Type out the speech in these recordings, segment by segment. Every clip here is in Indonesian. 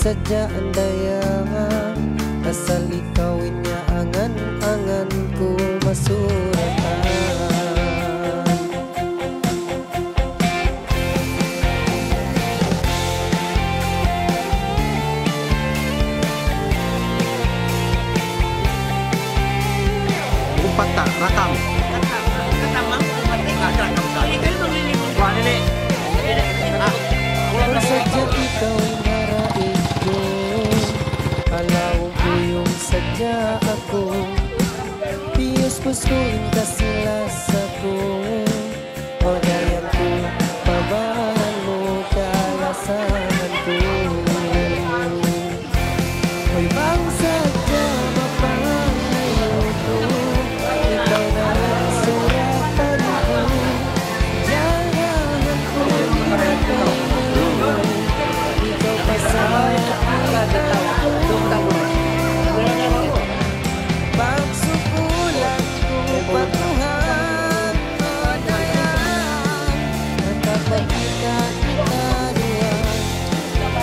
saja andayang asal ikawinnya angan-anganku masuratan. Umpat tak rakam. Kalau saja ikaw maraiku, kalau buyong saja aku, pius-pus ko inkasilas ako, o dayanku, pabahan mo kalasahan ko. Hoy bang sadya mapangayo ko, ikaw na lang suratan ko, jarahan ko inatay mo, ikaw pa sa kita ko. Pagsukulan ko patuhan mo dayan, nakapagkita kita dua,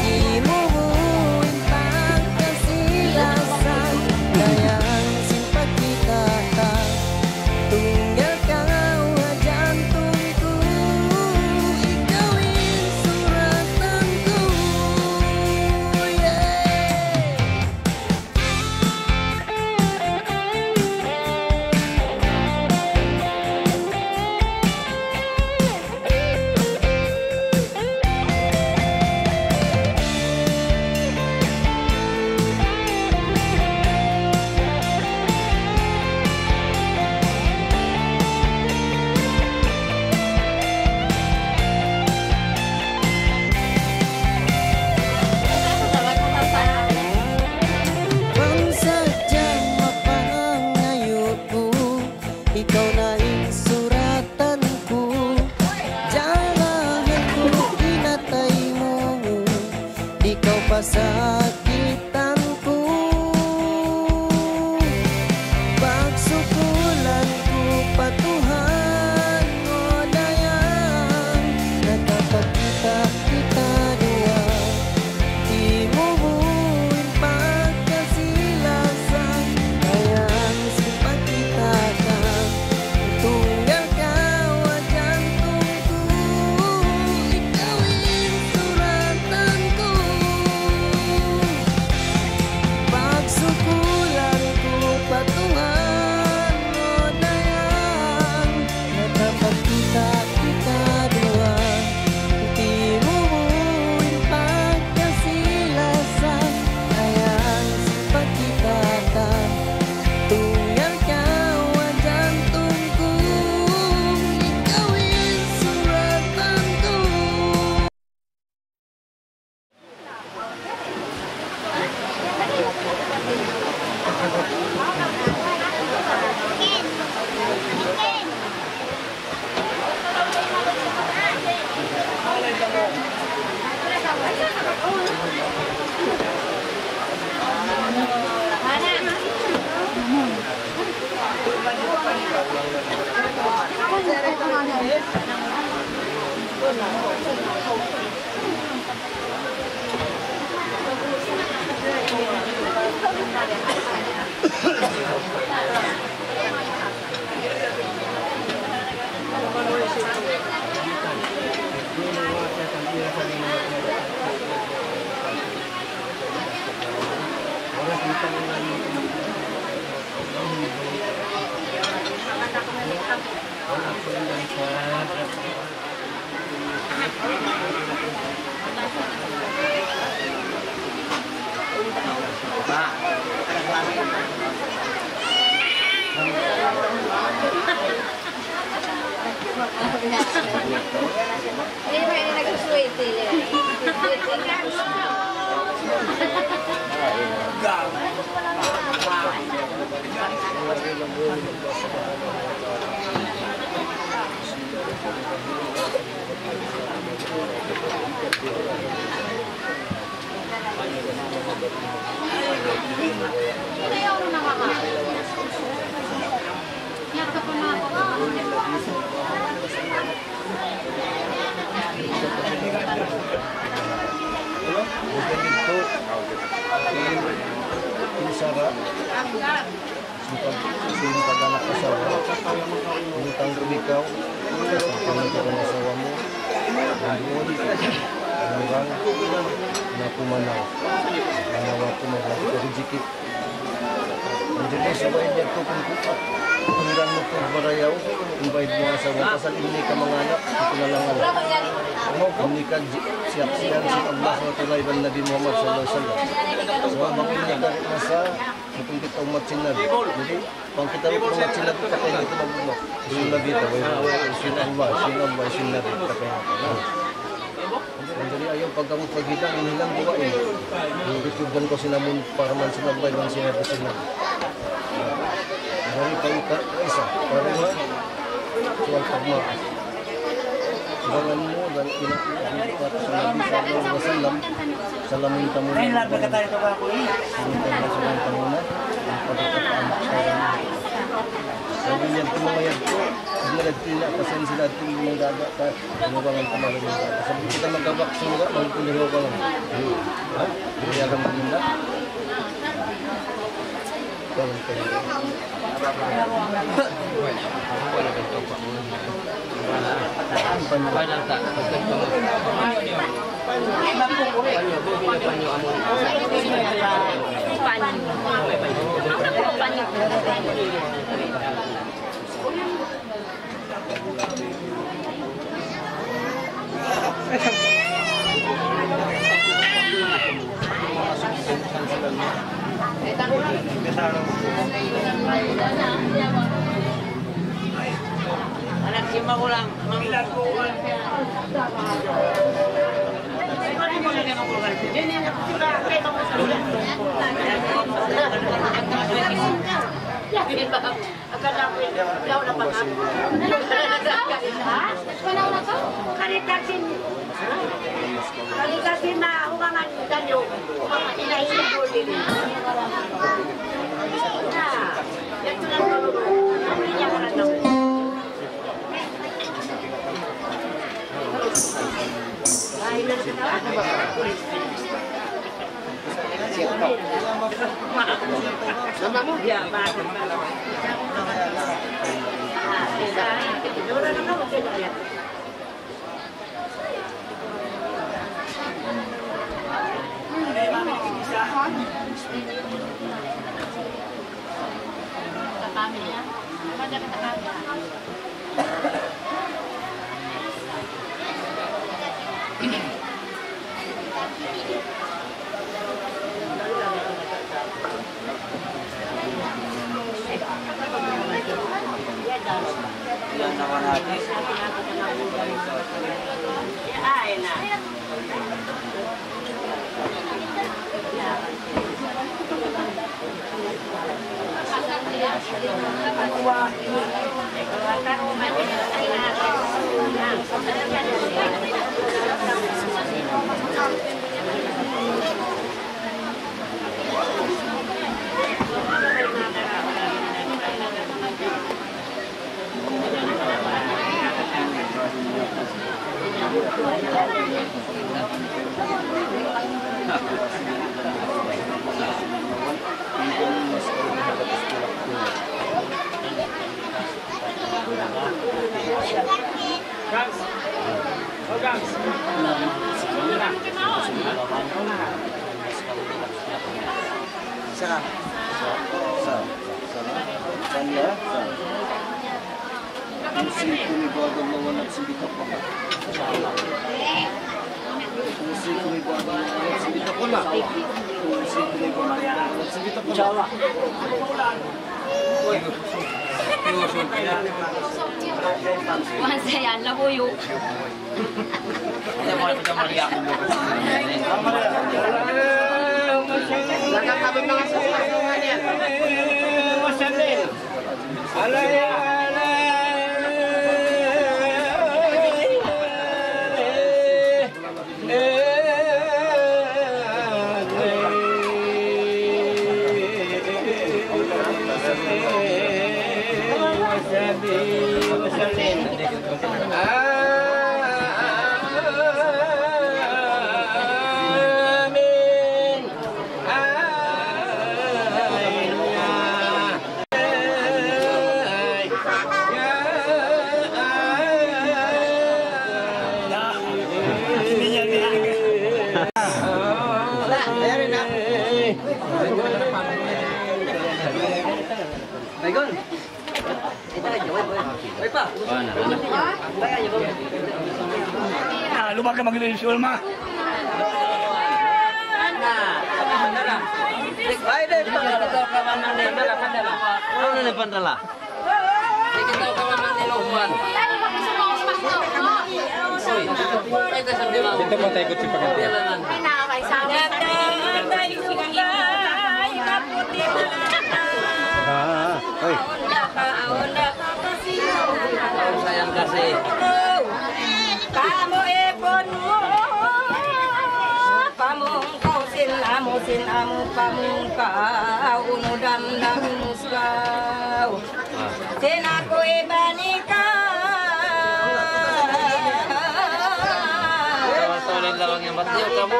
di mo buuin pagkasilasan, dayang simpagkita ka, tunggal kau jantung ko, ikawin suratan ko, bang sadyang mapangayo ko, ikaw na insuratan ko, jarahan ko inatay mo, ikaw pa sakitan ko. Pagsukulan ko patuhan mo dayan, nakapagkita kita dua, di mo buuin pagkasilasan, dayang simpagkita ka, tunggal kau jantung ko, ikawin suratan ko. Pagsukulan ko patuhan mo dayan, nakapagkita kita dua, di mo buuin pagkasilasan, dayang simpagkita ka, tunggal kau jantung ko, ikawin suratan ko. Ini nagsusuwete. Insara simpag anak asawa utang rumikaw pangkalan asawa mo nandoon hanggang na pumanaw nanawa ko magkakajikit hindi mo sabay niya ito kung kumiran mo kung barayaw kung bayad mo asawa kasal ini ka mga anak ito na lang ini ka siyak-siyan si Allah wa ta'ala ibang Nabi Muhammad sallallahu alaihi wasallam so abang ini ka masa kung kita umat sinad jadi pang kita umat sinad kita kayo ito magbulok yung Nabi ito sin Allah sin Nabi kita kayo jadi ayaw pagkamot pagitan inilang buwain yung ritudan ko sinamun para man sinabay bang sinabi sinad dari pangkat isa para nga suwal pagmakas Jangan mo dan inapat sa Nabi sallallahu alaihi wasallam salamun tamu na salamun tamu na pagkakaanak sabi niya tumayad ko dinadtina pasen sila ting mga ka nubangan pamalan ng sabi kita magkabaksin nga magtuliho ka lang ha kaya kang pinda kawan kayo Anak si magulang, mangilan ko. Kalikasin na umangan danyo, umangan inaisip ko din. Yan ko lang lolo. Hindi niya ko lang daw. Mama mo dia bakit? Yang nawan hati. Masaya na po yun. Nakakabing mga sasaksungan yan. Masyadin. Alaya. Amin. ka mag-resolve, ma. Ay, deh, kita kawan mana dala pandala. Ano na pandala? Kita kawan mana luwan. Dito mo tayo kutsi pagkati. Oy. Sayang kasih. Kamu epon mo, pamong kau sin amu pamong kau unudam dam muskau. Sin aku ibanika. Tolong lawang yang batiu kamu.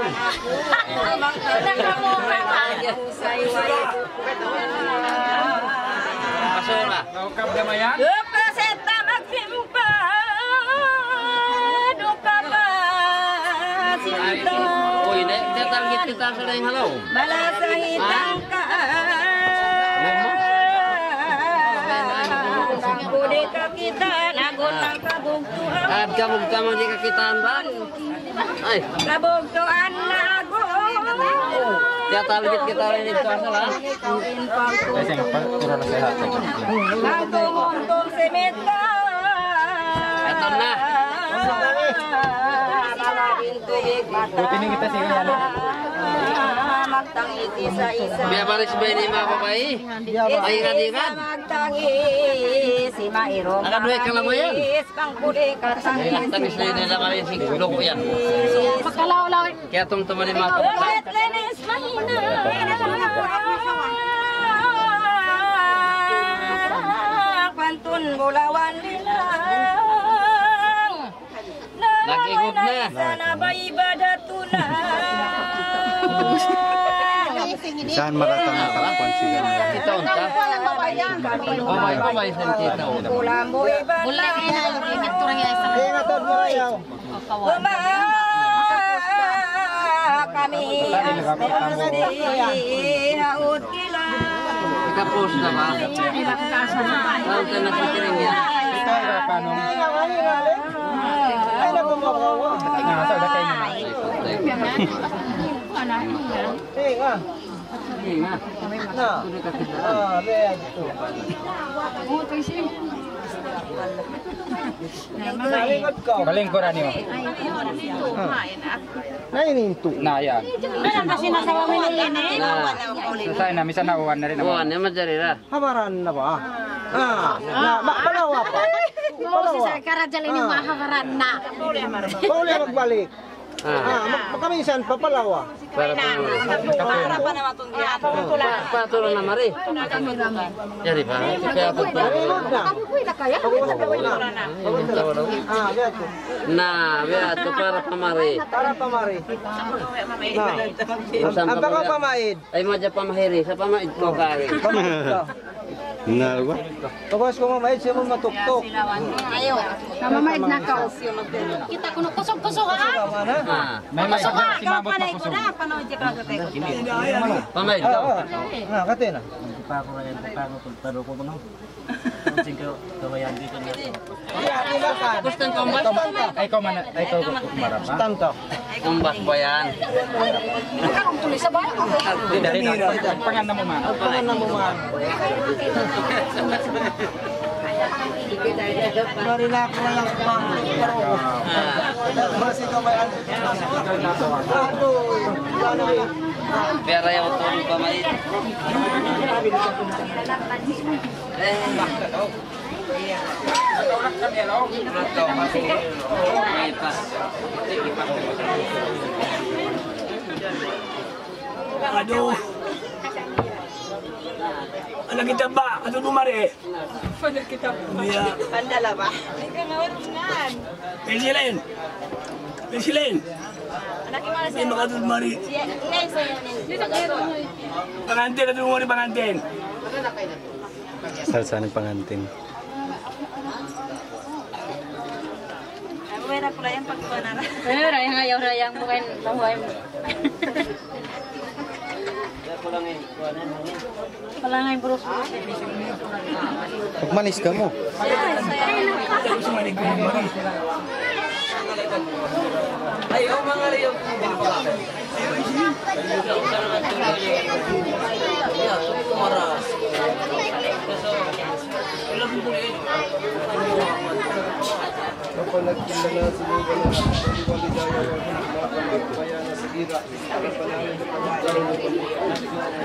Masuk lah. Naukap damayan? Duka seta magsimpa, duka pa sinta. Oh ini dia target kita sering halo. Balasa hitang ka. Budi ka kita nagon ng kabugtuan. At kabugtuan di kakitaan ba? Ay, Kabugtuan nagon. dia target kita ini itu salah. Kasi nga, puro na siya hati. Nagtumuntong semeta. Ito na. Buti ni kita siya ano. Magtangiti sa isa. Biar baris ini mga babae. Ay ikan. Magtangi si Mairo. Akan duit kalamayan. Pangkuli katangis. Tamis na yun naman yung loko yan. Magkalaw-law. Kaya tumtuman ni mga Ulit linis mahina. Pantun bulawan bilang. Nag-ikot na. Sana ba ibadah tunang. Saan maratang natangkuan sila? Kita unta. Pamay sa kita. Kulambo ibadah. Bulay na ingat turang yan sa kami haut kila. Ika-post na ba? Saan ka nakikiring yan? Ito ay kanong. Nasa udah kayo naman. Sige nga. Sudah ka kita. Galing ko rani mo. Na yan. Sasay na, misa nauwan na rin ako. Buwan, yan madari ra. Hamaran na ba? Palawa pa. si Sir Karajal ini mahawaran na. Pauli magbalik. Makamisan pa Palawa. Para pa naman. Patuloy na mari. Jadi pa. Kaya po pa. Nah, biar tu para pamari. Para pamari. Ang baka pamaid. Ay mo dyan pamahiri. Sa pamaid ko kari. Na ba? Tapos kung mamaid siya mo matuktok. Ayo. Namamaid na ka. Kita kuno kusog-kusog ha. May si Mabot makusog. Pamaid ka. Na, kate na. Gusto ng kumbas? Ay ko man, ay ko marap ha. Tangka. Kumbas ba yan? Karong tuloy sa bayan. Pangan na mo ma. Pangan na mo man. Marina ko lang pa. Masih ka may Biar ayaw ito ng pamaid. Aduh. Anak kita ba? Aduh lumari. Pada kita Iya. pandala ba? Hindi ka maurungan. Pensilin. Pensilin. Anak yung mga Hindi makadul lumari. Ngay sa'yo dito kayo. Pangantin na lumari pangantin. Saan pangantin? Wala ko lang yung pagpanara. Rayang ayaw rayang bukan bahuay. Palangay bros. Pagmanis ka mo. Ayo mangario. Ya, cukup marah. Kapag nagkilala sa lugar ng pagwalidaya o kaya na sa gira, kapag panahon ng pagkakaroon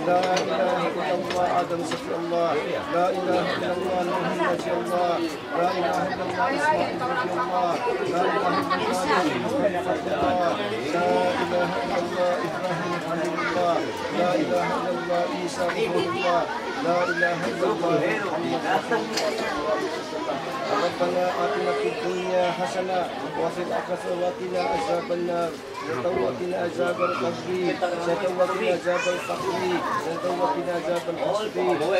لا إله إلا الله آدم صفي الله لا إله إلا الله محمد صفي الله لا إله إلا الله إسماعيل صفي الله لا إله إلا الله صفي الله لا إله إلا الله إبراهيم خليل الله لا إله إلا الله عيسى روح الله لا إله إلا الله محمد رسول الله ربنا آتنا في الدنيا حسنة وفي الآخرة وقنا عذاب النار وقنا عذاب القبر وقنا عذاب الفقر وقنا عذاب الحسد وقنا عذاب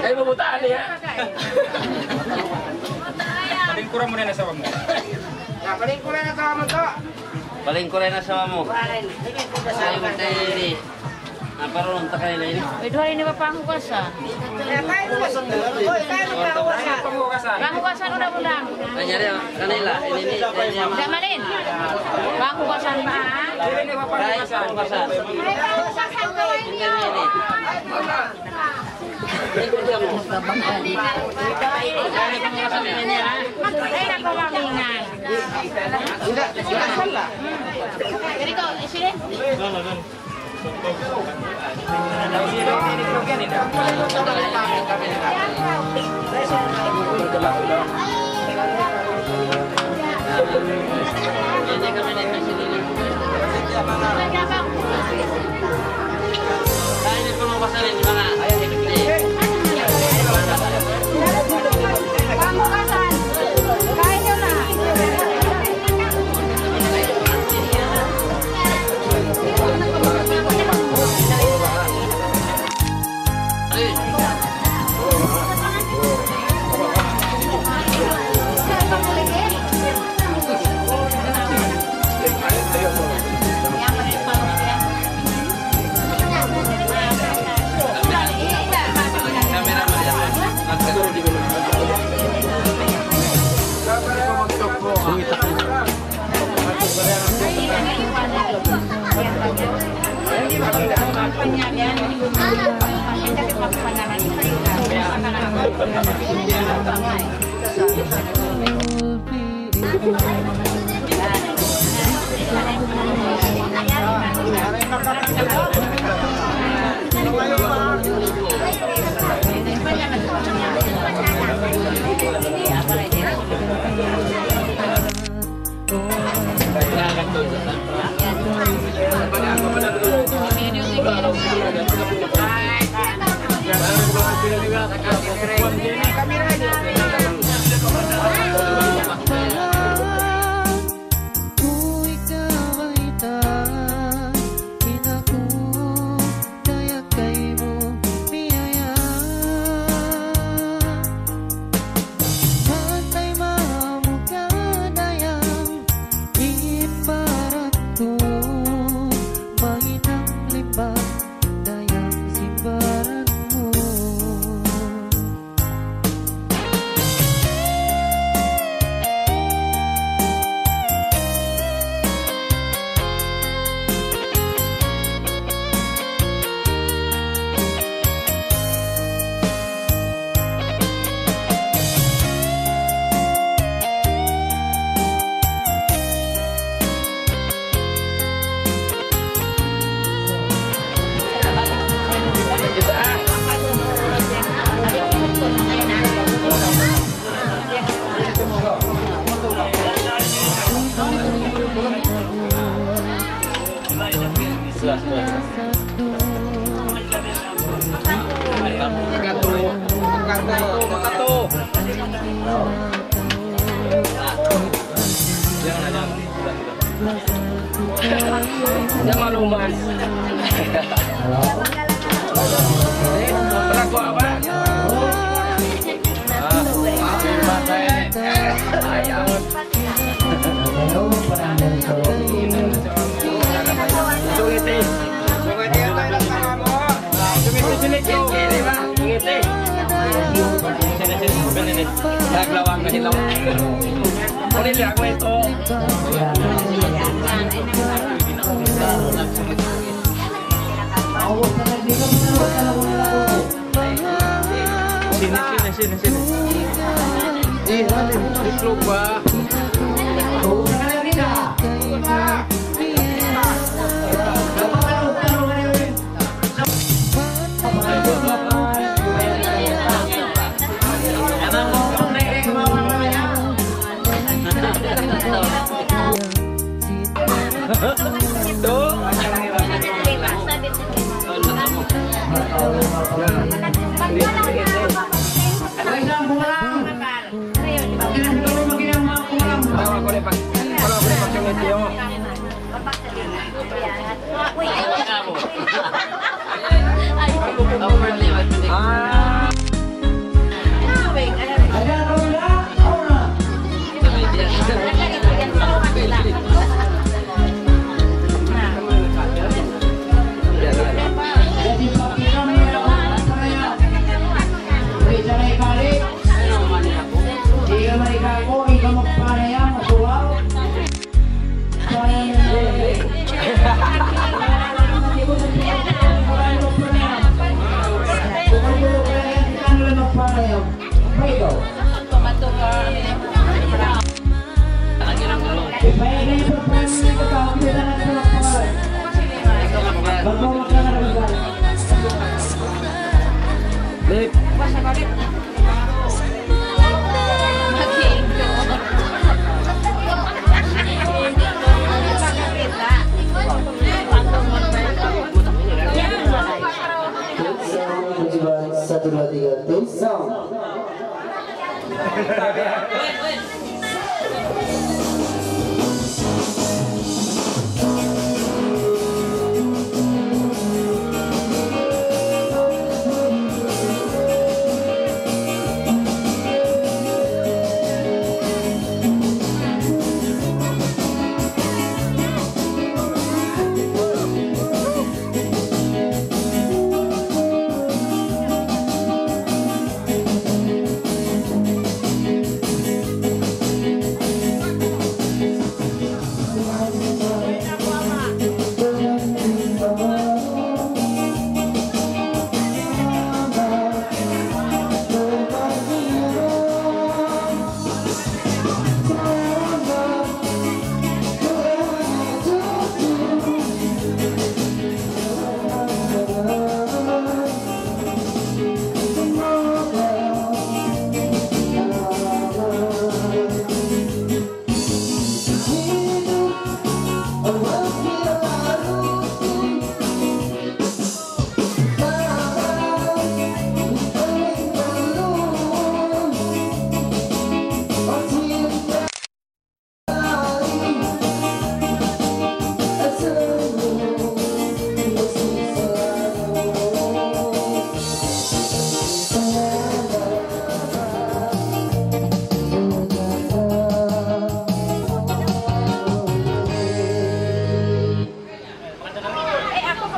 Ay, mabutaan niya. Palingkuran mo na nasawa mo. Palingkuran na sawa mo to. Palingkuran na sawa mo. Sayo mo tayo ini. Naparoon ta kanila ini. Pwede rin ni Papa hugasan. Hugasan udah-udah. Kanyari kanila ini Udah malin. Bang hugasan ba? Kaya hugasan. Ini. Ay, nagpapamingan. Tidak salah. Jadi kau sini. Ku ikaw ay Jangan lupa. Pelaku apa? Sini. Lupa. Satu dua tiga tes sound.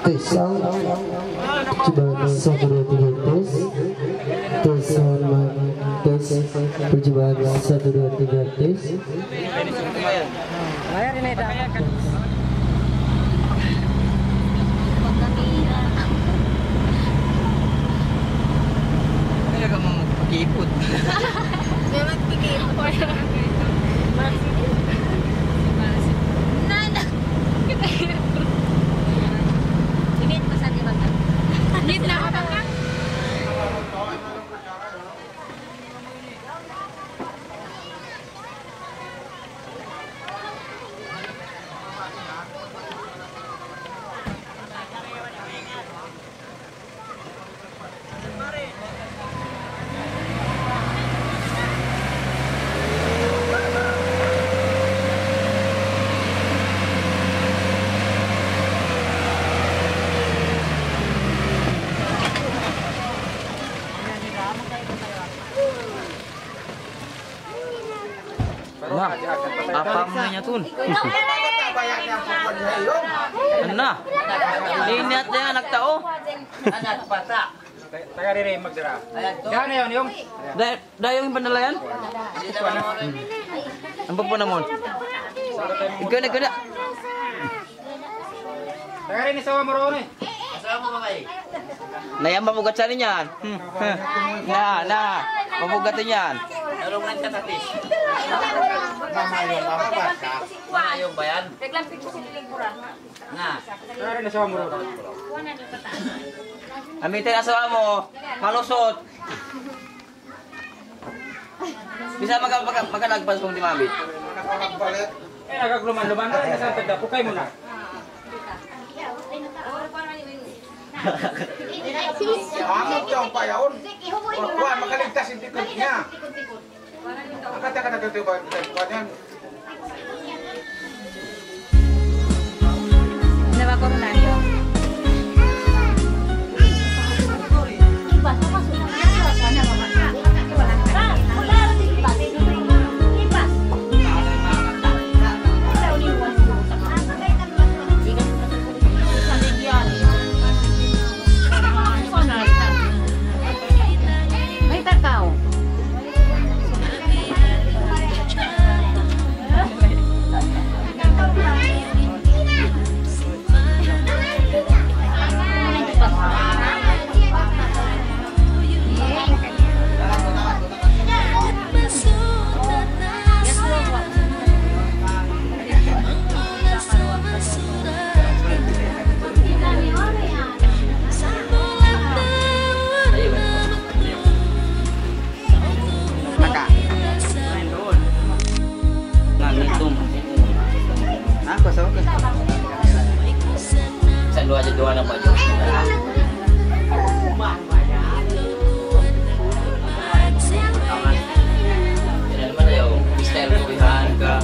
Tes sound. Coba 1 2 3 tes. Tes sound tes. Percobaan 1 2 3 tes. Layar ini dah. Ini agak mau pakai iput. Memang pakai iput. Nana. Ini pesannya Bang. Ini kenapa Bang? Apa namanya tuh? Nah, lihat dia anak tao. Anak pata. Taga diri magdara. Gana yun yung? Dayong penilaian? Apa pun namun? Ikaw na. Taga rin isawa mo roon eh. Nah, yang mabugat sa niyan. Nah, mabugat niyan. Dalungan ka tatis. Mamayong bayan. Nah, Taga rin isawa mo roon. amitin asawa mo, malusot. Bisa magalagpas kung di mamit. Eh, nagagluman-luman ka rin sa tagda. Pukay mo na. Amot yung payaon. Kuan makaligtas yung tikot niya. Angkat yan. Nawa koronaryo. Ipas apa sudah? Soalnya mama. Dua anak baju. Jadi mana yo? Style pilihan ke.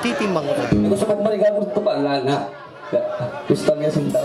Titimbang ko. Gusto ko marigaw ko pa na. Gusto niya sinta.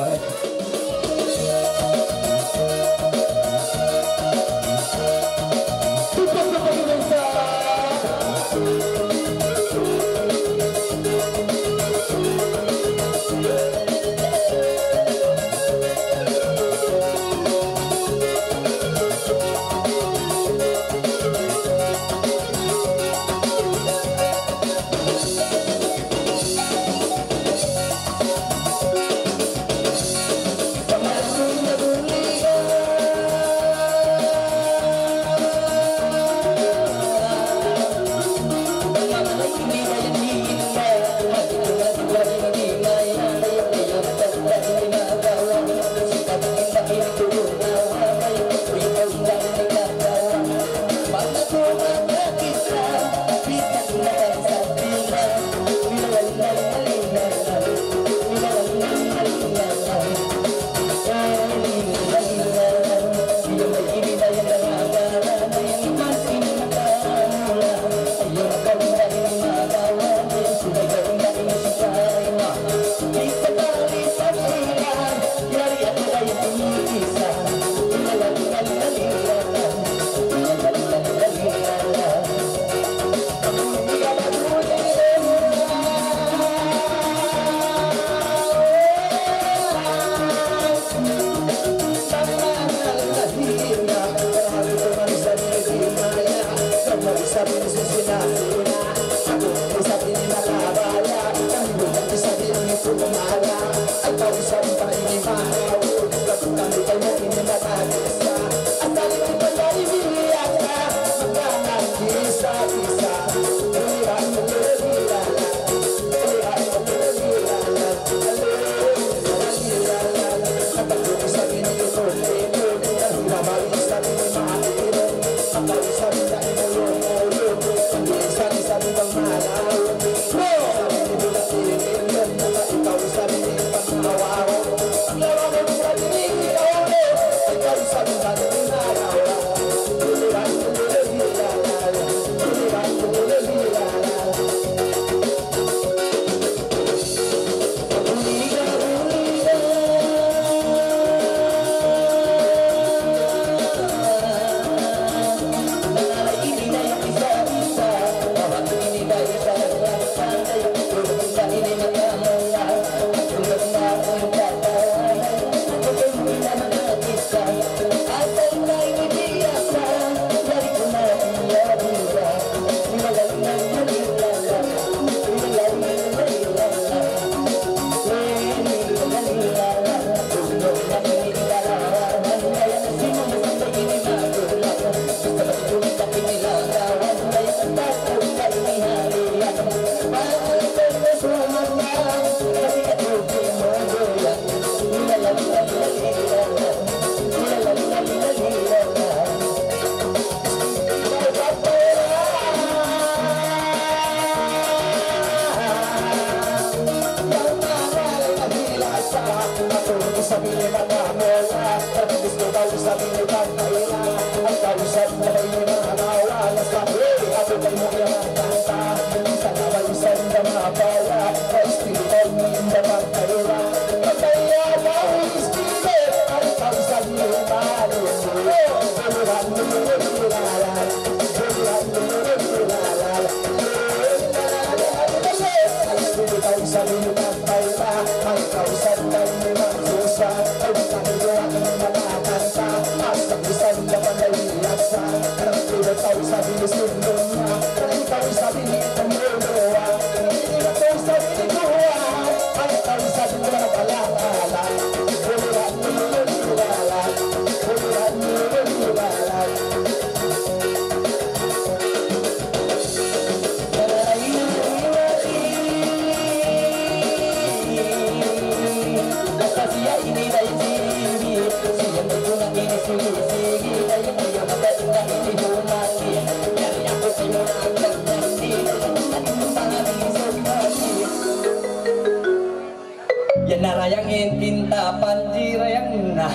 Yan narayangin pinta panji rayang na.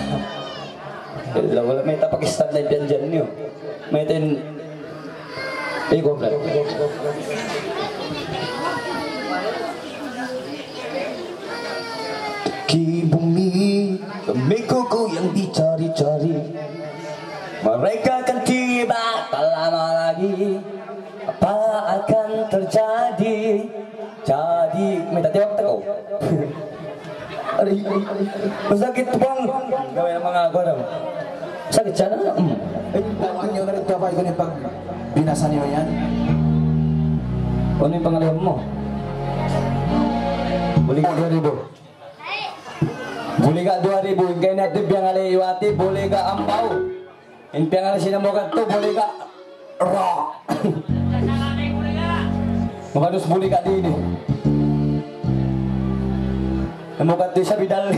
Wala may Pakistan na dyan niyo. May ten ego plat. Di bumi mikuku yang dicari-cari, mereka akan tiba tak lama lagi. Apa akan terjadi? Jadi minta tewak teko. Ari masakit bang. Gawin ang mga agwaram. Sakit siya na. Tawag niyo na rin ito ba pag binasa niyo yan? Ano yung pangalaman mo? Buli ka 2,000. Buli ka 2,000. Yung kaya natin biyang aliwati. Buli ka ampaw. Yung biyang sinamukat to. Buli ka rock. Makanus buli ka din eh. Namukat to siya bidal.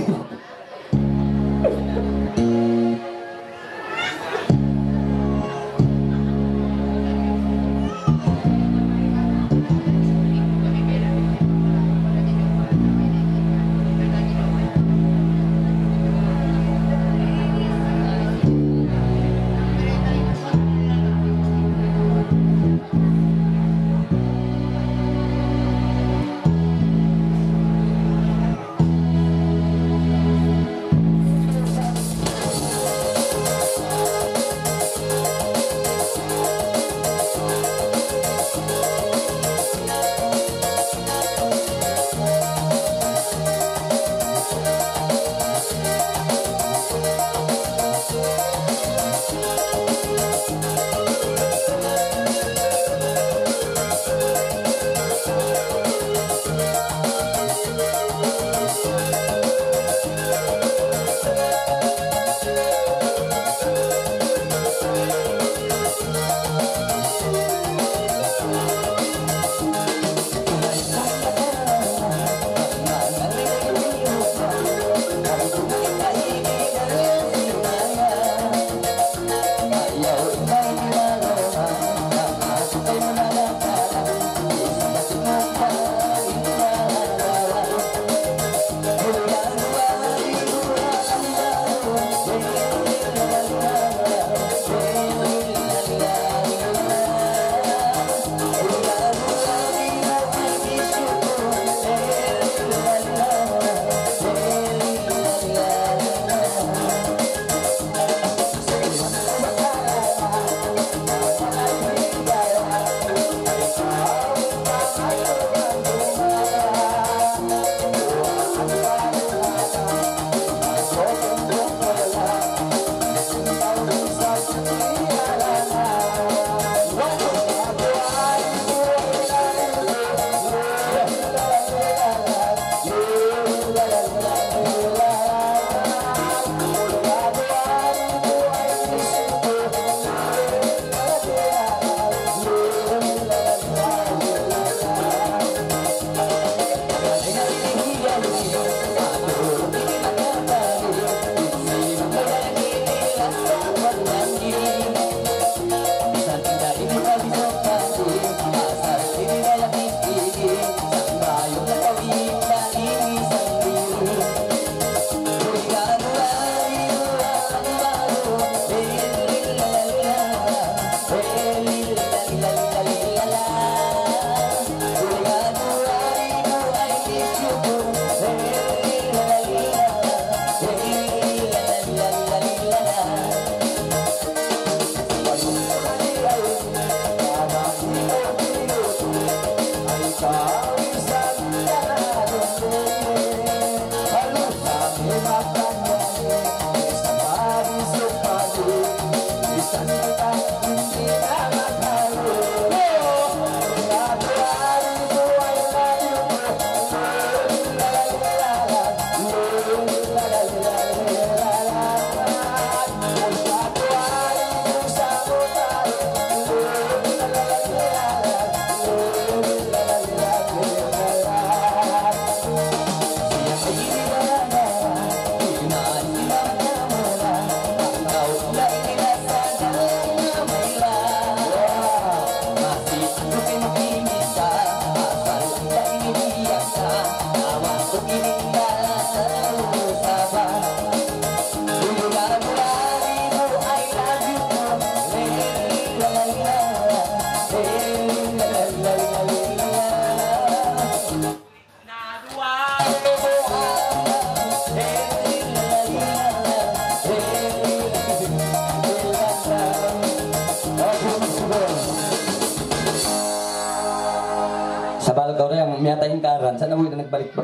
lingkaran. Sana mo ito nagbalik ba?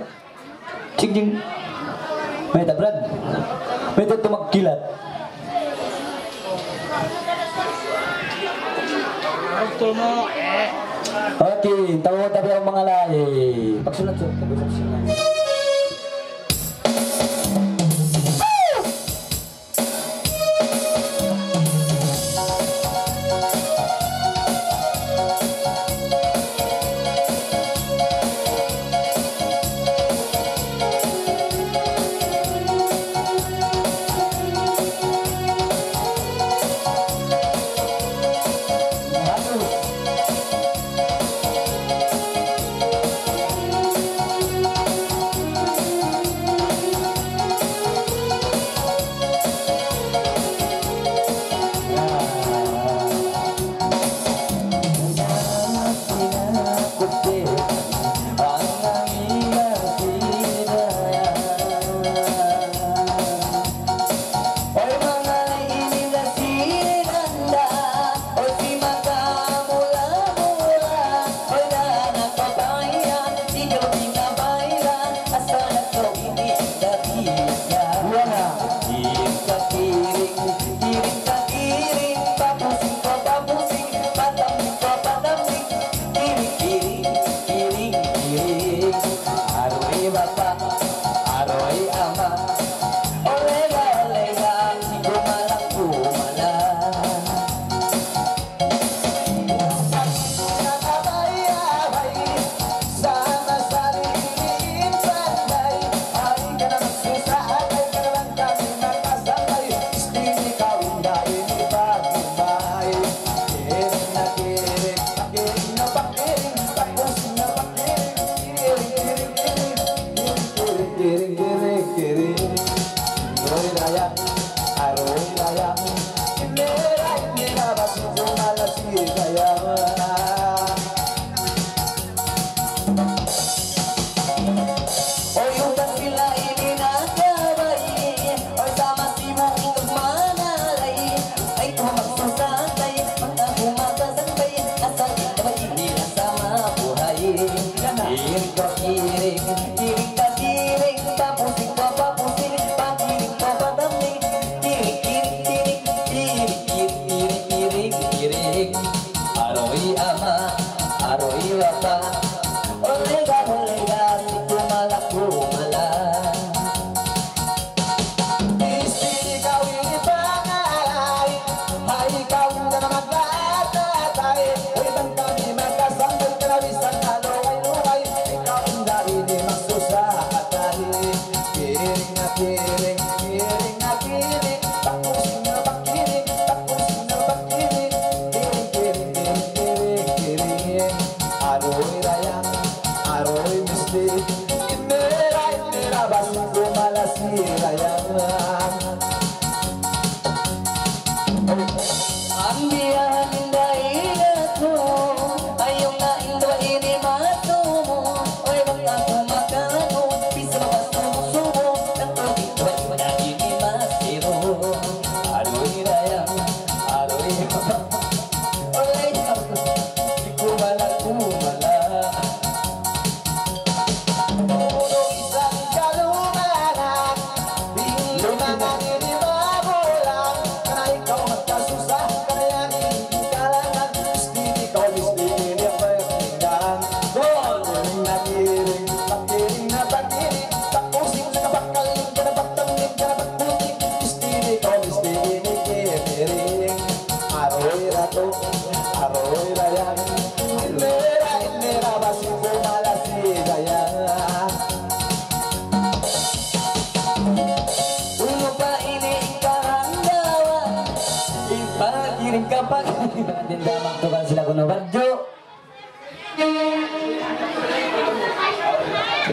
Cing. May tabrad. May ito magkilat. Okay, tawo tabi ang mga lahi. Pagsunod so.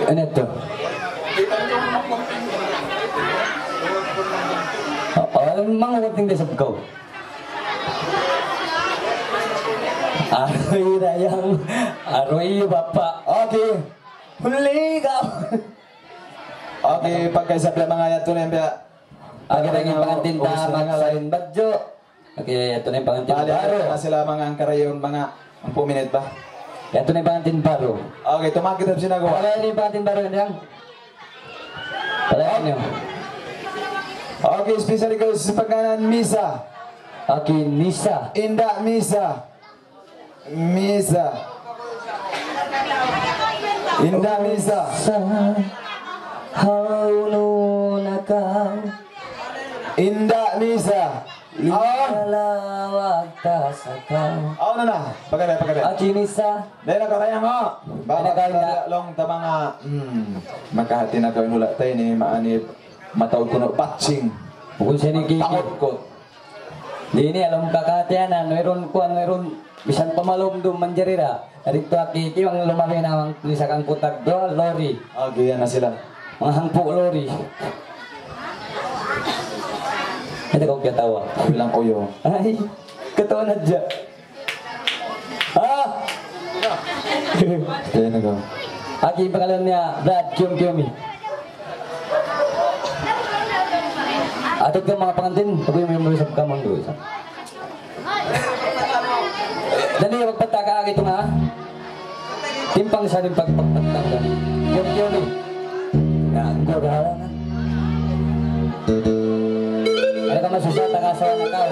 Ano ito? Mga wating desab ko. Aroy rayang, aroy bapa. Okay. Huli ka. Okay, pagkaisa pala mga yato na yung biya. Okay, ito yung pangantinta, mga lain badyo. Okay, ito na yung pangantinta. Bali, na sila mga ang karayon, mga 10 minute ba? Ito na yung pangantin baru. Okay, tumakit na sinagawa. Wala yung pangantin baru yan. Wala nyo. Okay, special ko sa pagkanan Misa. Okay, Nisa. Inda Misa. Misa. Inda Misa. Sa hauno na ka. Inda Misa. Kalawag ka sa ka. Aw na. Pagkada. Okay, Nisa. Dahil nakarayang ho. Baka Pinaganda. long ta mga makahati na gawin hula tayo ni maani matawag ko no patching. Bukod siya ni Kiki. Takot ko. Di ini alam kakatianan, mayroon bisan pamalom do manjarira. Dito Kiki ang lumaki na ang isa kang putag do lori. Okay, yan na sila. Mga hangpo lori. Ito ko katawa. Bilang kuyo. Ay, katawa na dyan. Ah! Kaya na go. Aki pangalan niya, Brad Kiyomi. Atod ka mga pangantin, ako yung may sa kamang doon. Dali, magpataka ito nga. Timpang sa rin pagpagpagtanggan. Kiyomi. Nagkagala na. Ano ka masusata ka sa nakaw?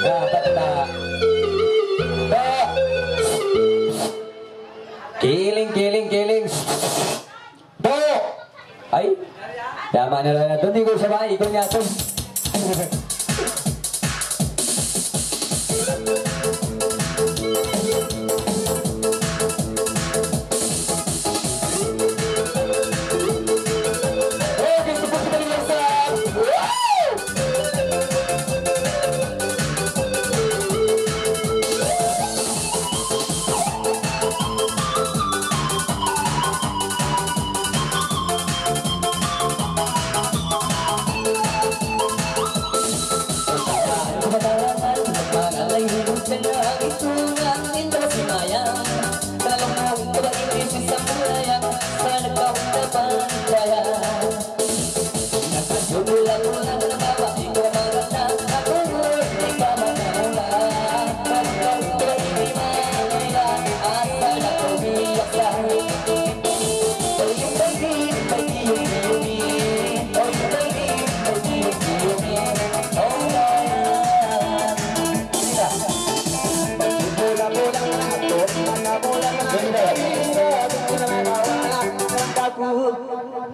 Dapat na. Kiling. To! Ay! Tama na lang na ito. Hindi ko sabay. Ikaw niya ito.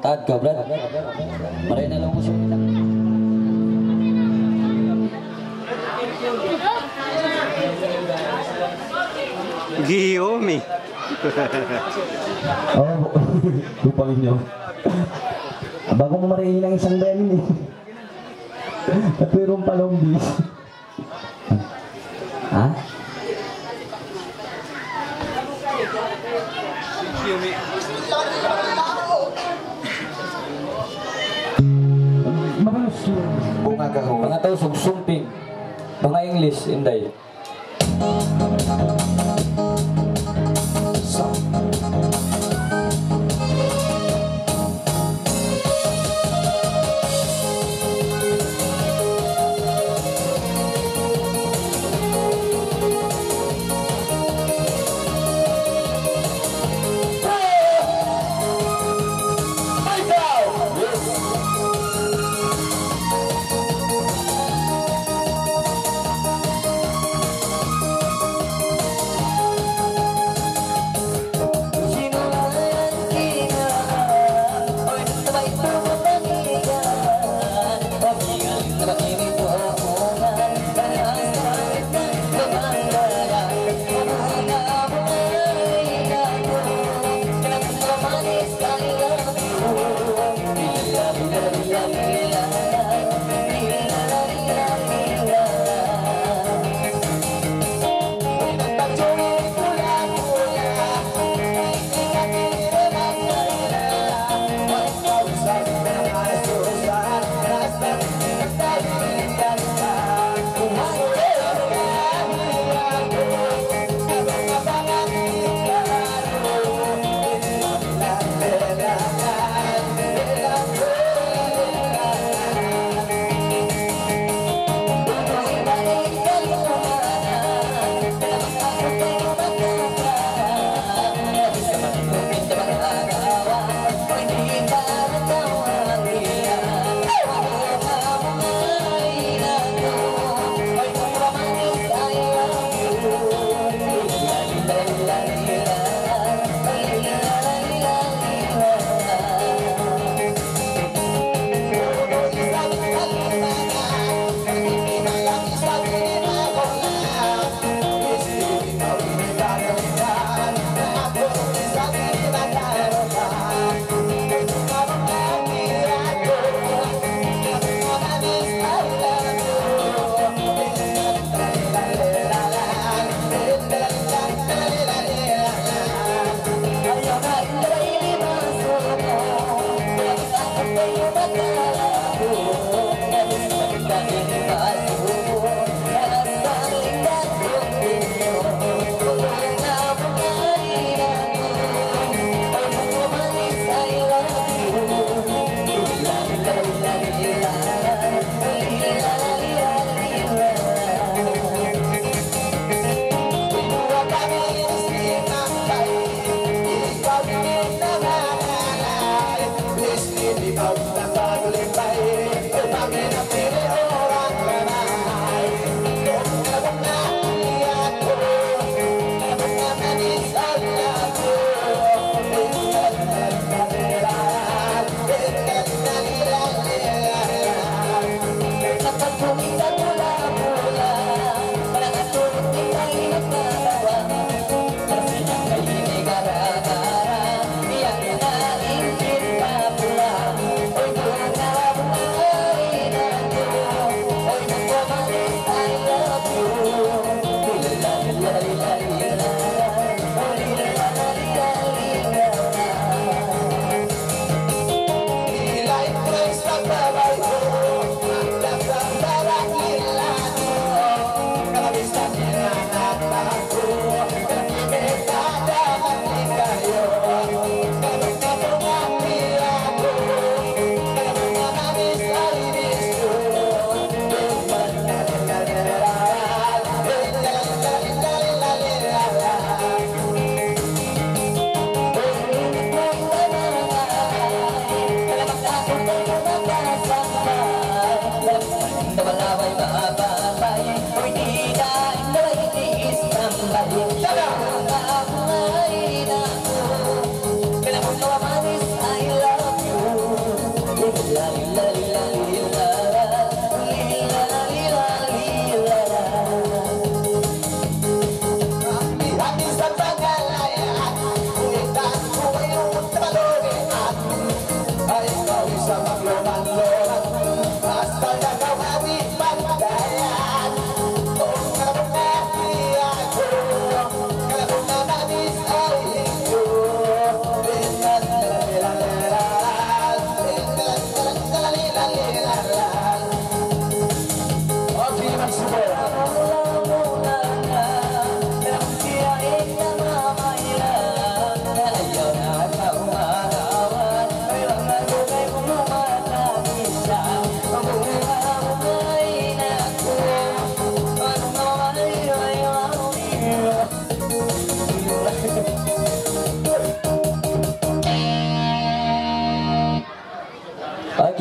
Tad ka, Brad. Maray na lang musuh kita. Giyomi. Oh, lupa ninyo. Bago mo marihin ang isang bayan ini. At mayroong palombis. Ha? Bunga ka ho. Mga tao sugsumping. Mga English, inday.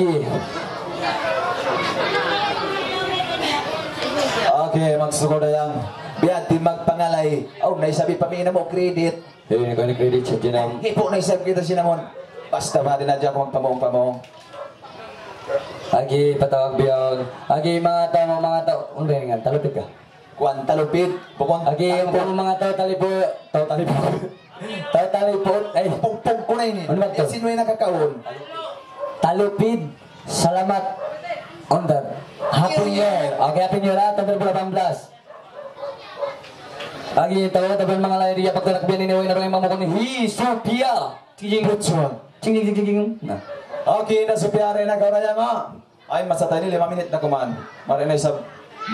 Aki. Okay, magsugod na yang. Biyan, di magpangalay. Oh, naisabi pa mina mo, credit. Ini ko ni credit sa Jinam. Hipo, naisabi kita sinamon. Basta ba, dinadya ko magpamong-pamong. Aki, patawag biyog. Aki, mga tao. Ano nga, talupit ka? Kuan talupid. Bukong Aki, yung mga tao talipot. Tao talipot. Ay, pungpung ko na ini. Ano ba ito? Sino yung nakakaon? talupid. Salamat. On that. Happy New Year. Okay, Happy New Year. Tagal pula 18. Lagi tahu tapi mga lain dia pagkanak biyan ini na rin mamukon ni Sophia. Cijing butson. Cing. Nah. Okay, na Sophia rin na kauraya nga. Ay, masatay ni 5 minit na kuman. Marinay sa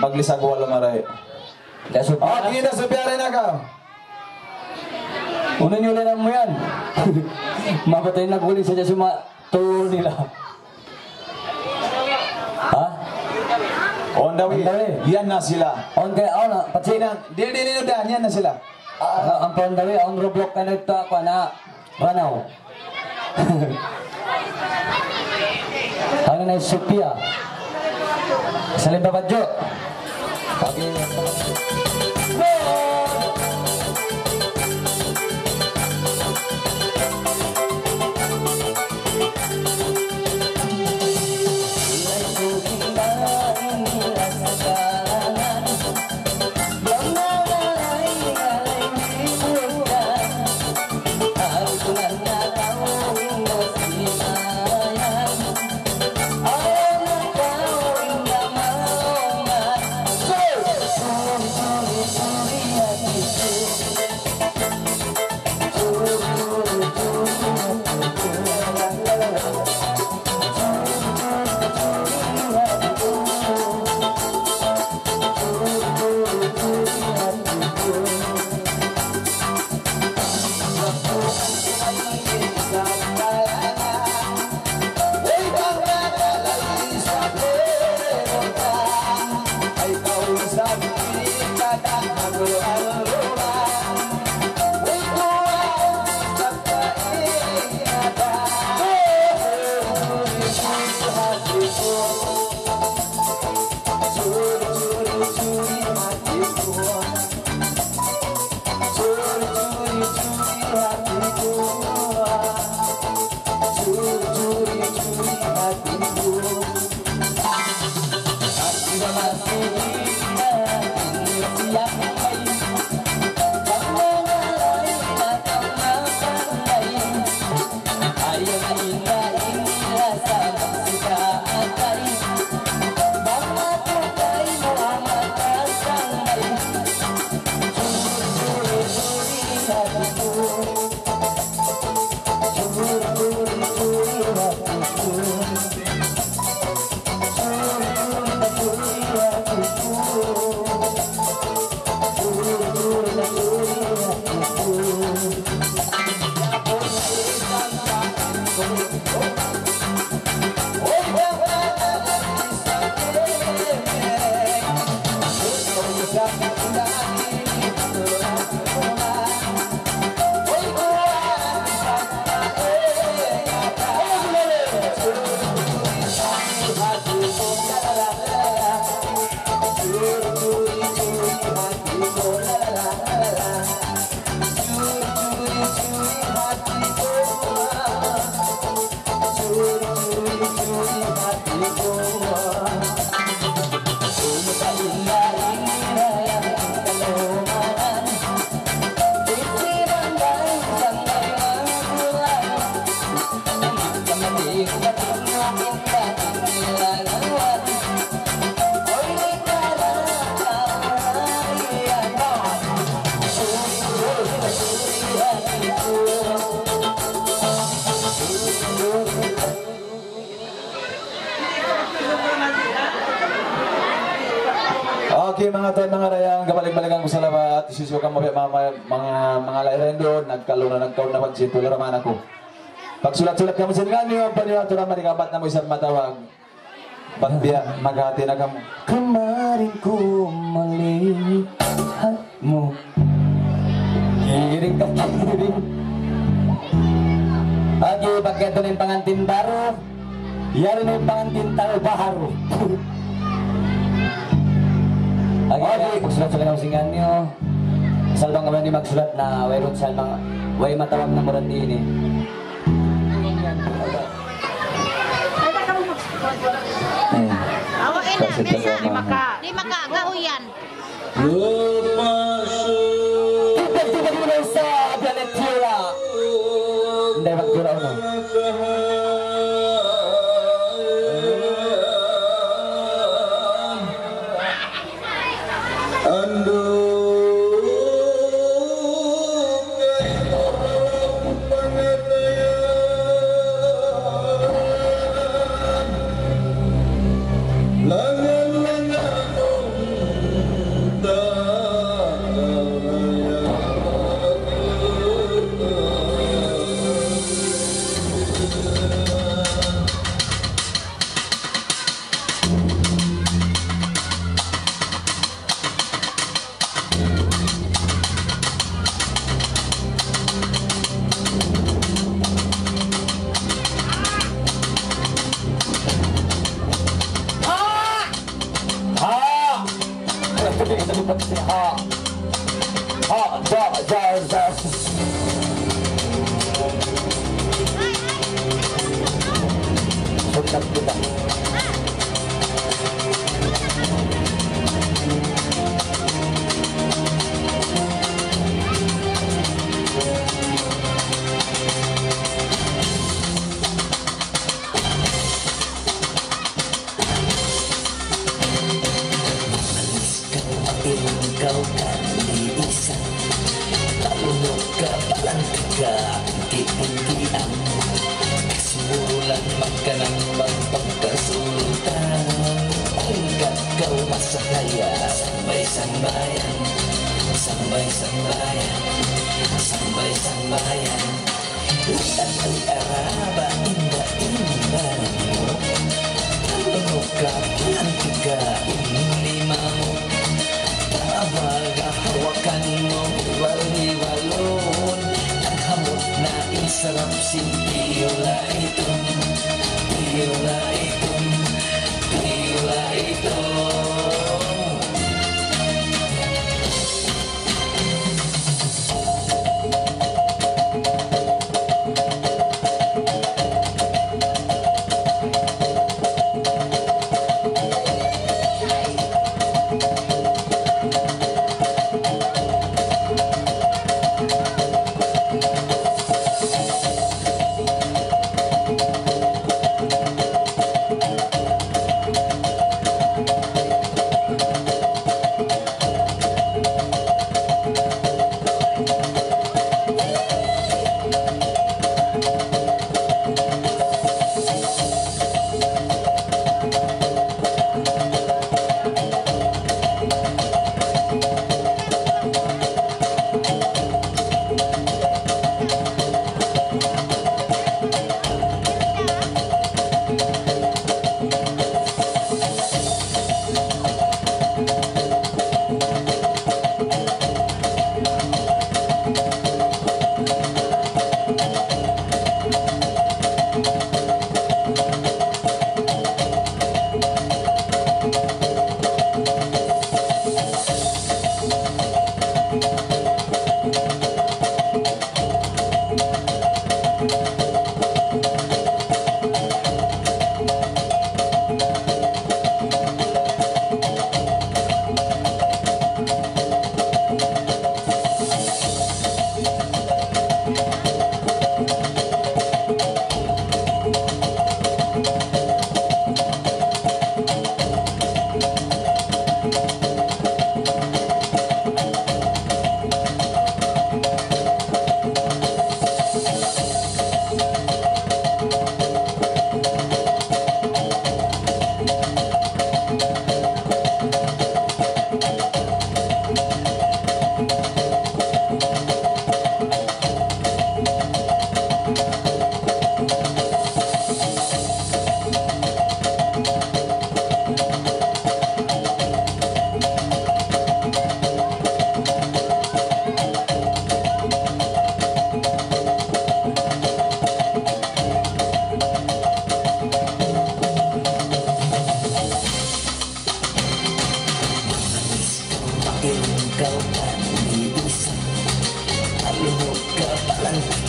maglisag wala maray. Da Sophia. Okay, na Sophia rin na ka. Una niyo lang mo yan. Mapatay na guli sa suma tour nila. Ha? On the way. On the way. Yan na sila. On kay na pati Sina, di dan yan na sila. ang pandawi on Roblox ka na ito ako na Ranaw. Ano na Sophia? Salim babadyo. Okay, mga ton, mga rayang, kabalik-balikan ko salamat. Isusukan mo mga lairan doon. Nagkaroon na nagkaroon na pagsito. Laraman ako. Pagsulat-sulat ka mo sa kanyo, paniwato naman, ikabat na mo isang matawag. Pagbiya, maghati na ka mo. Kemarin ko melihat mo. Kiring ka kiring. Lagi pakai tuning pengantin baru. Yan na yung pangantin tayo baharu. Okay, magsulat sa kanang singan niyo. Salbang kami ni magsulat na wayron sa mga way matawag na murang din eh. Awa ina, mesa. Di maka gauyan. Tiba-tiba di na sa Planet Tula. Hindi, magtula uno. Ikaw kan diisa, talunok ka palang tiga, hindi-hindian. Simulan magkanambang pagkasultan. Ang gagaw masakaya, sambay-sambayan, sambay-sambayan, sambay-sambayan. Utan ay araba, inda-inda mo. Talunok ka palang tiga, lima mo. Abaga hawakan mo wali-walon. Ang hamot na isarap sintiyola ito, tiyola ito, tiyola ito.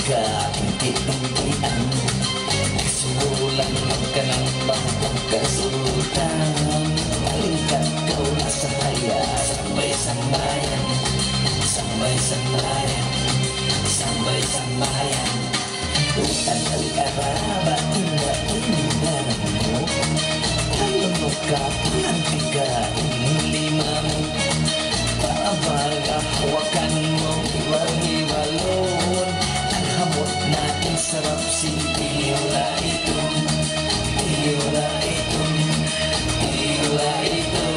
kaunti-untian Kesulan magkanang bangkang kasultan Malingkat kau nasa saya Sambay-sambayan Sambay-sambayan Sambay-sambayan Hutan al-araba indah-indahmu Kalau kapan tiga limamu Paabagahwakan mo Iwagi-walon Ang hamot natin sarap si Iola ito Iola ito Iola ito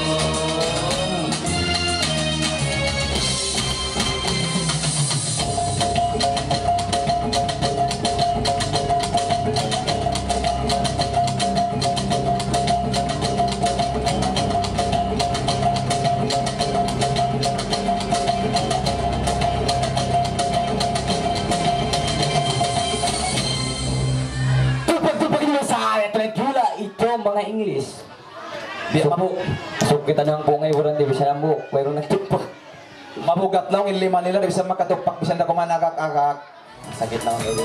mga English. Biya mabuk. So kita nang po ngayon ron di bisa nambuk. Pero nagtukpak. Mabugat lang yung lima nila, bisa makatukpak, bisa na kumanakak-akak. Sakit lang ang ilo.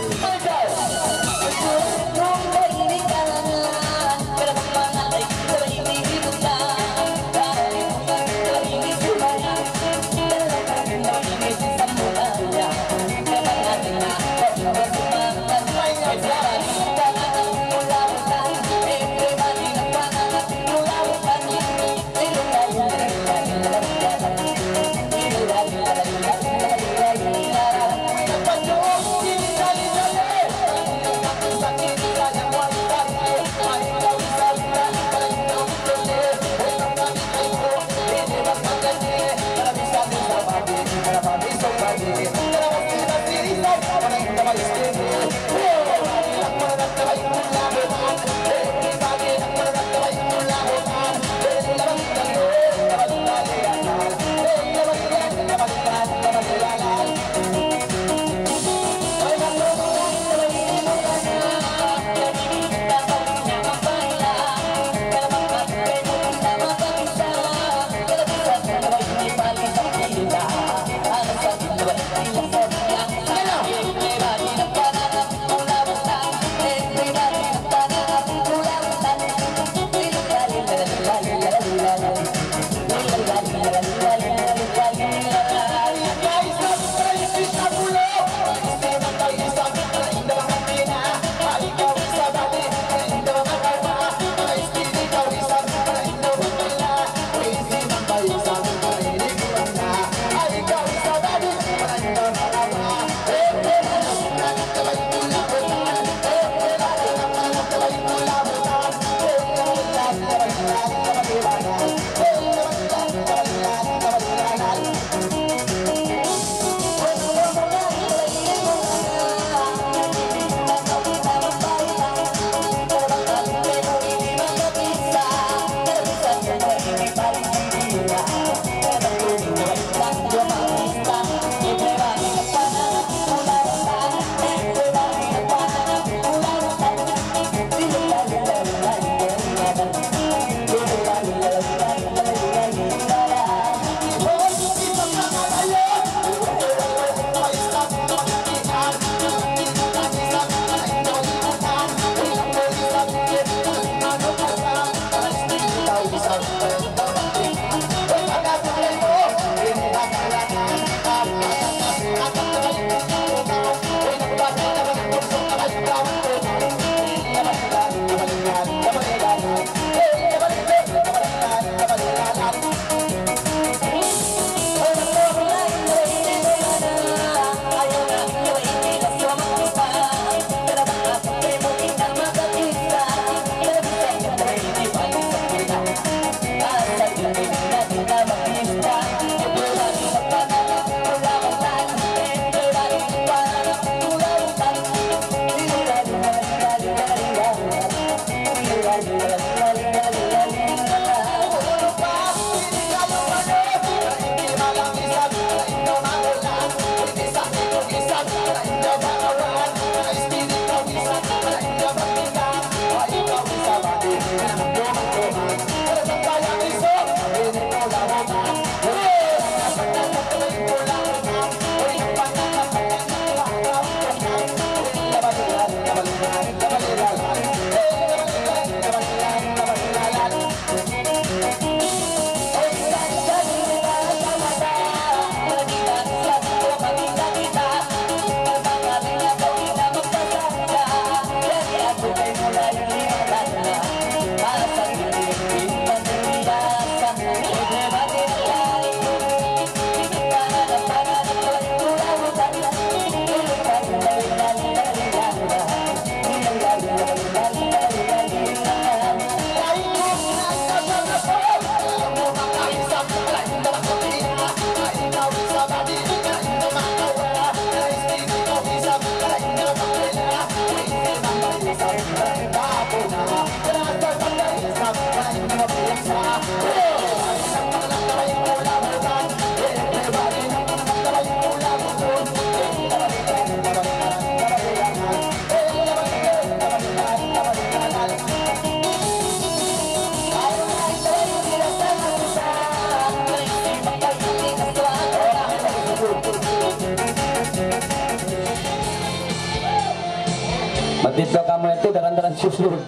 Magdito ka mo ito, daran-daran susunod.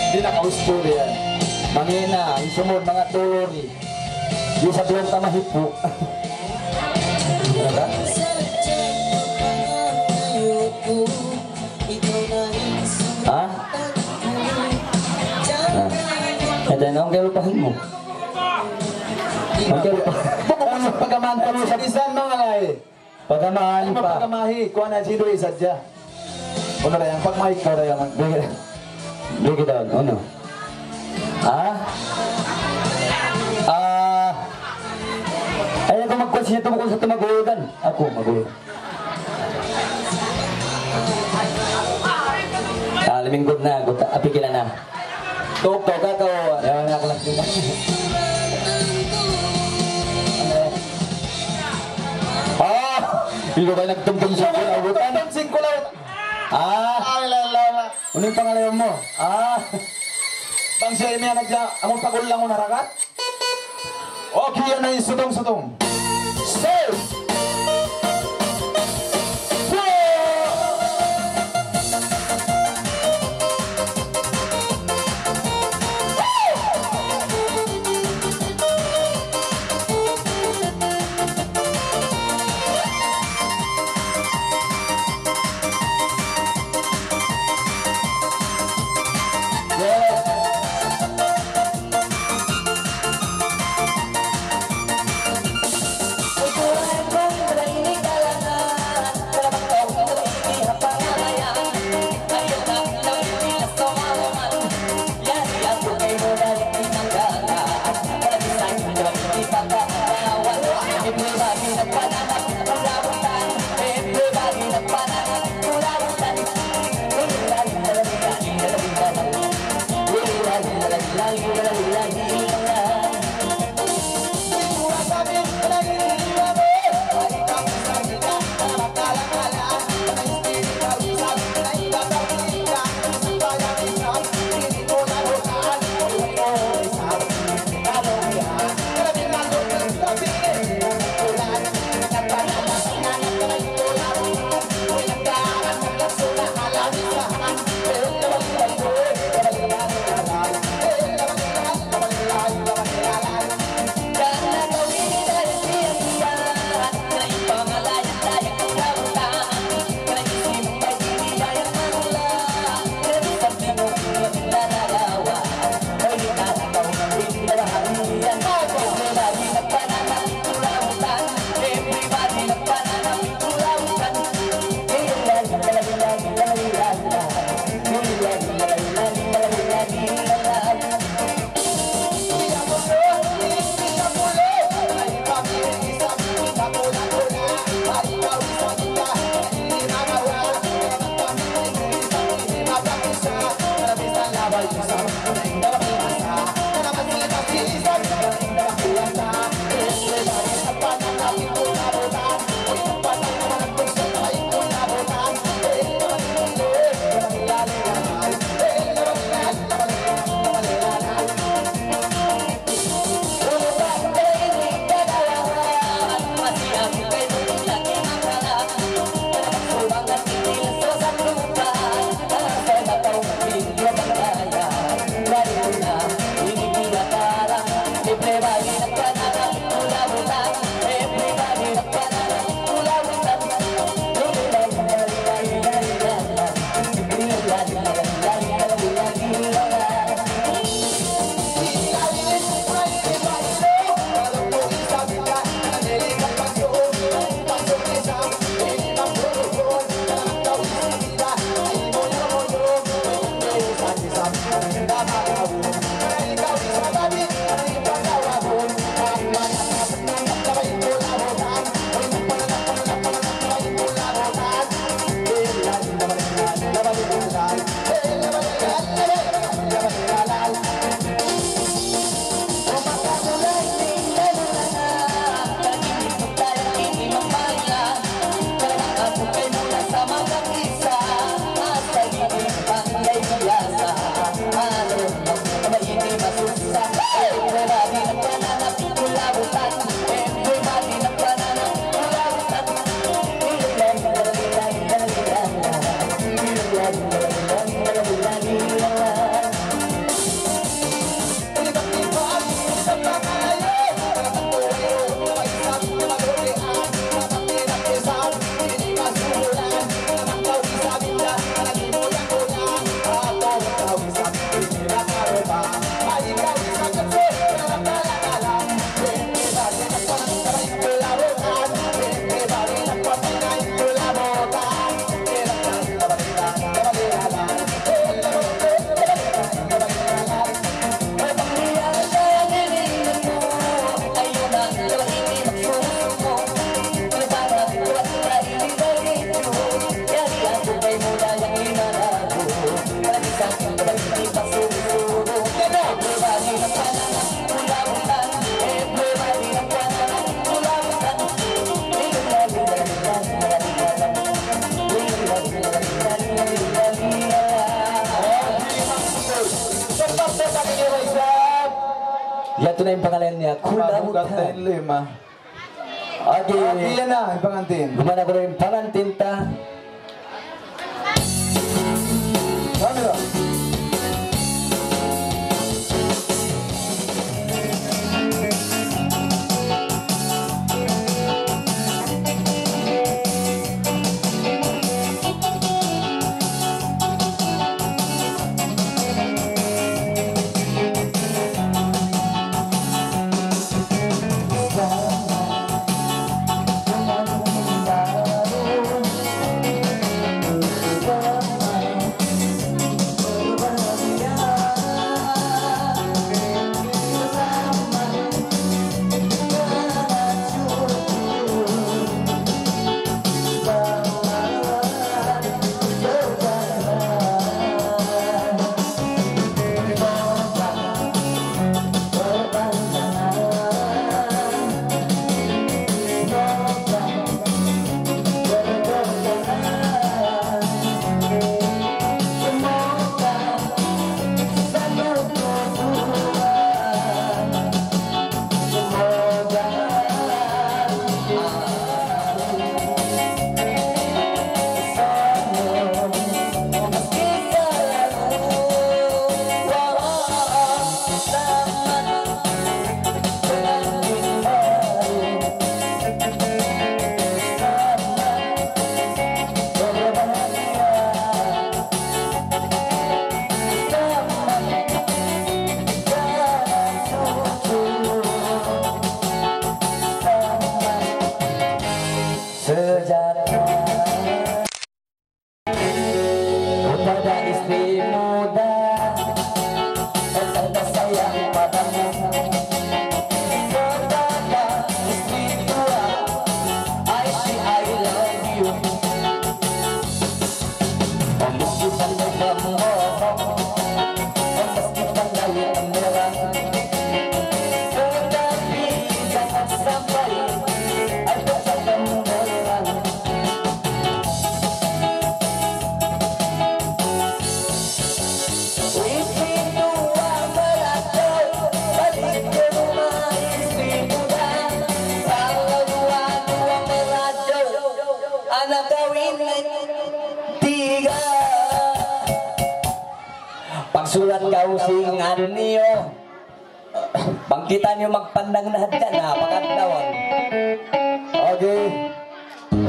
Hindi na kausturi yan. Mangina, ang sumod, mga turi. Di sa tuwang tamahipo. Diba? Ha? Ito na, ang kalupahan mo. Ang kalupahan. Pagkamaan pa mo sa isan mga lay. Pagkamaan pa. Pagkamahi, kuha na sino isadya. Ano na yan, pagmahik ka na yan. Bigay down, ano? Ayaw ko magkwansin ito kung sa tumagulan. Ako, magulan. Lamingkod na, apikila na. Tok, kakao. Ayaw na ako lang sila. Hindi ko ba nagtumtum sa kulagutan? Tumtum kulagutan. Unang pangalaman mo? Bang siya may among pagulang mo narakat? Okay, yan na yung sutong-sutong. Sir! ito na yung pangalan niya. Mabugat na Kulabutan. yung lima. Okay. Iyan na, yung pangantin. Gumana ko na yung pangantin ta. Ano ba? Kepada istri muda serta sayang padamu. Kepada istri tua I say I love you. Meski pandai berbohong, meski pandai menyerang, tetapi jangan sampai ada kata menyerang. Anak kawin tiga. Pagsulat kau singan niyo, bangkitan niyo magpandang na hadyan na pagkatawag. Okay.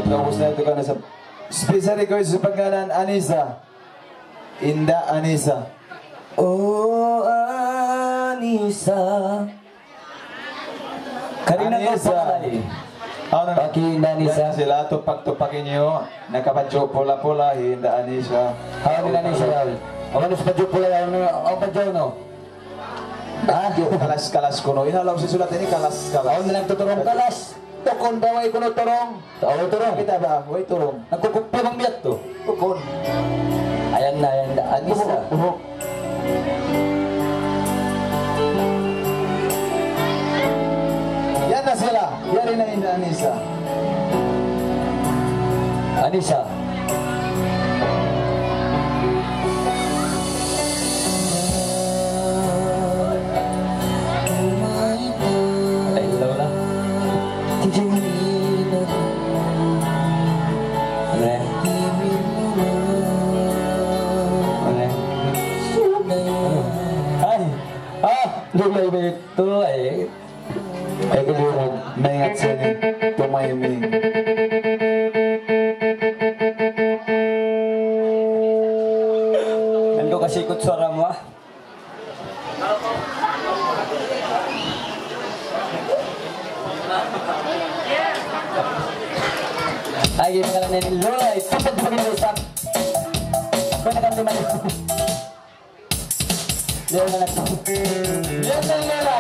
Tapos na ito ka na sa special request sa pagkanan Anisa. Inda Anisa. Oh Anisa, kanina ko Anisa. palay. Ano na? Paki Inda Anisa. Yan sila tupak-tupakin nyo. Nakapadyo pula-pula. Inda Anisa. Hawak ni Anisa daw. Ako na sa padyo pula yan. Ako padyo no. Ah, kalas-kalas ko no. Inalaw si sulat ini kalas-kalas. Ako na lang tuturong kalas. Tukon daw ay kuno turong. Oo, turong. Kita ba? Way turong. Nagkukupya bang biyat to? Tukon. Ayan na, ayan na. Anisa. Buhok. Yan na sila. Yari na Inda Anisa. Anisa. Ay, ilaw na. Ano yan? Ano yan? Ay! Ah! Lumay ba ito? Ay! Ay kulurog. Maingat sila. Tumayiming. Nando kasi ikot suara mo ah. Ay, gini ka lang na ni Lola. Ipapad pa rin isang. Kung na kami mali. Lola na ito. Yan na Lola.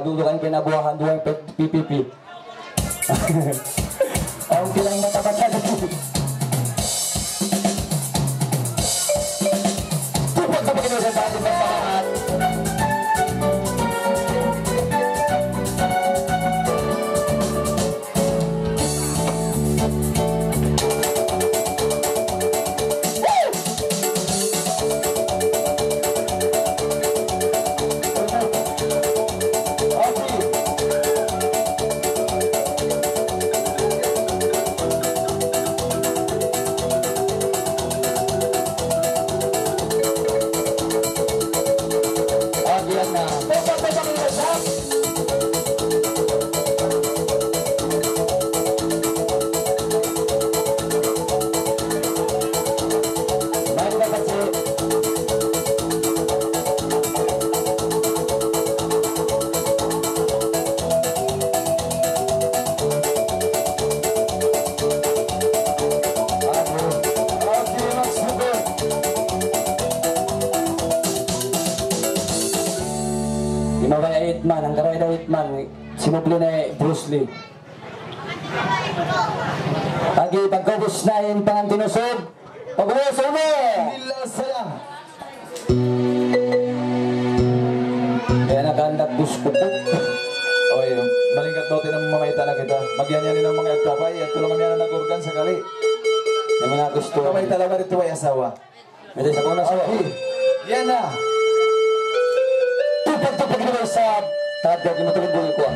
Dulu kan kinabuhan doang PPP. Ang kilang matabakan. Tupad na pagkino sa ating pagpakat. Di mo kaya 8 man, ang karay na 8 man, sinubli na Bruce Lee. Agi pagkabos na yung pangantinusog, pag-uwas ulo! Nila sayang! Kaya nakahandak gusto po. Okay, malingkat natin ang mamaita na kita. Magyanyanin ng mga agtapay at tulungan niya na nag-organ sa kali. Yung mga gusto. Ang mamaita lang rito ay asawa. Medyo sa kuna sa Yan na! tupag-tupag naman sa tatag yung matulog buhay ko.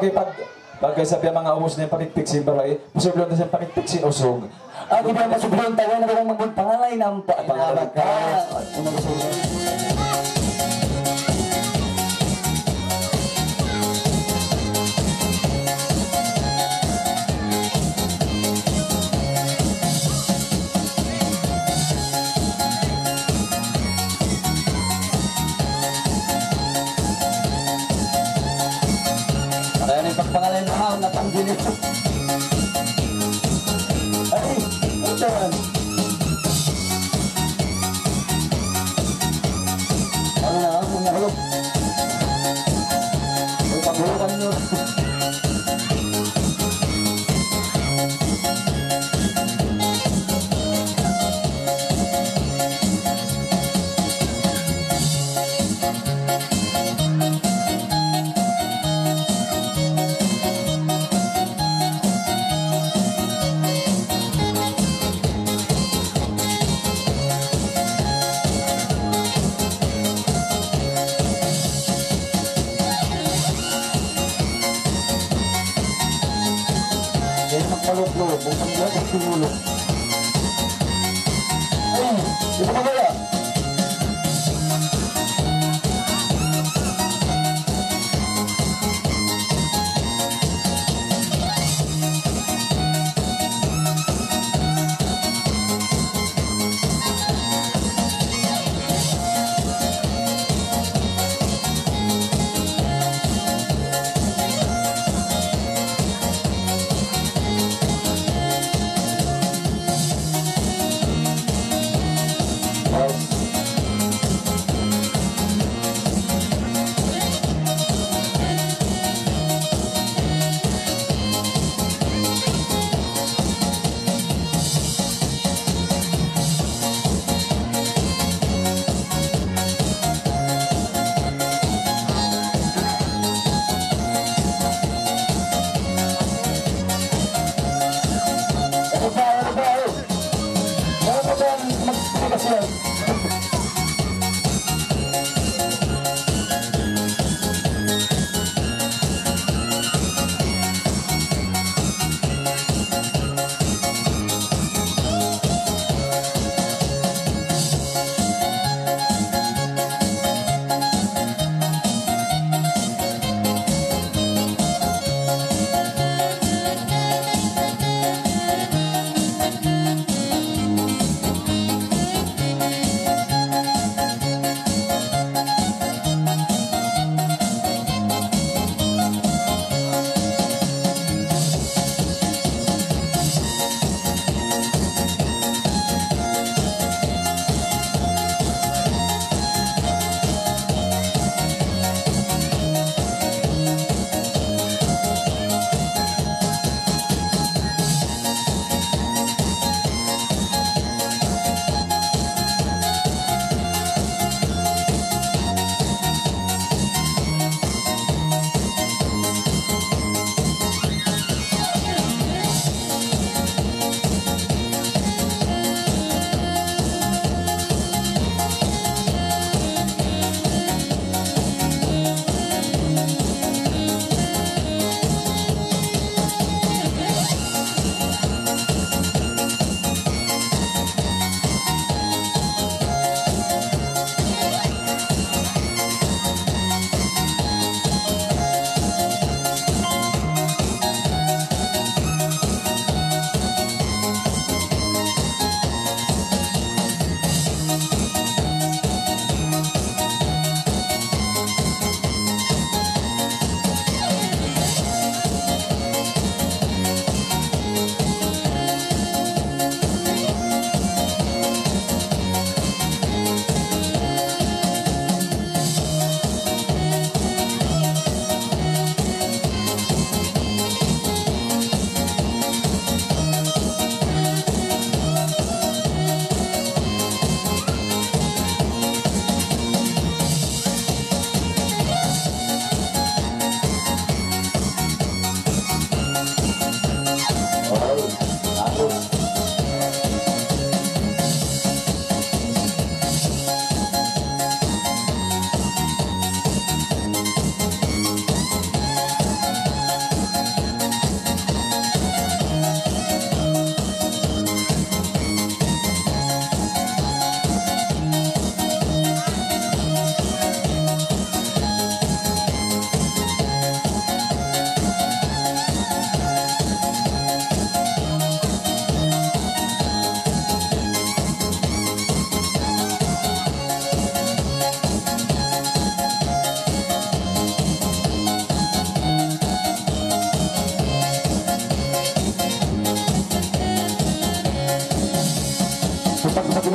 Okay, pagkasabi ang mga ubos na yung pakiktiksin babae, masublon na siyang pakiktiksin usog. Agi ba masublon tayo na walang magpangalay ng pangalay ka. Pagpangalay na ako, natanggin ito. Ay, ito yan. Ano na, mga hulog. May paghulukan nyo. Palok-lok, bukan dia pasti mulut. Itu apa ya?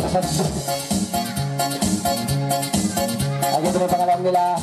Ako ito yung pangalan nila.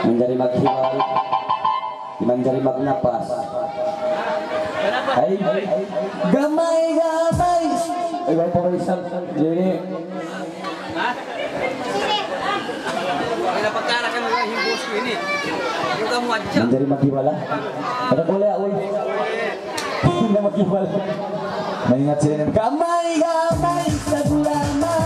Menjadi maghiwal, menjadi magnapas. Ay, gamay. Ay, bang pag-isang jadi. Menjadi maghiwal lah. Ada boleh aku. Tidak maghiwal. Mengingat sini. Gamay sa gulama.